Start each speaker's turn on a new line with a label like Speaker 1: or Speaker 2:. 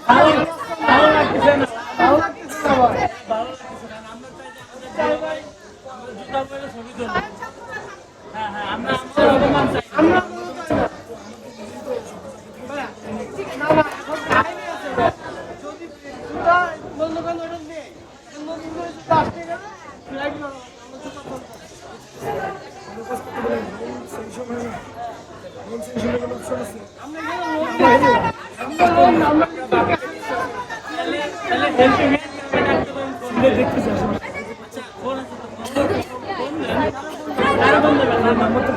Speaker 1: ভালো ভালো লাগতেছে না, ভালো লাগতেছে না ভাই। ভালো লাগতেছে না, আমরা চাই যে ভাই আমরা জুতা পরে ছবি তুলবো। হ্যাঁ হ্যাঁ, আমরা অপমান চাই, আমরা না না এখন টাইমে আছে ভাই। যদি জুতা বন্ধ করে ওটা নেই, নতুন করে জুতা আসতে গেলে ফ্লাইট মারো, আমরা জুতা বন্ধ দেখতেছি। আচ্ছা ফোন আছে তো, ফোন দেন, ফোন দেন, আর বন্ধ করেন, নাম্বার তো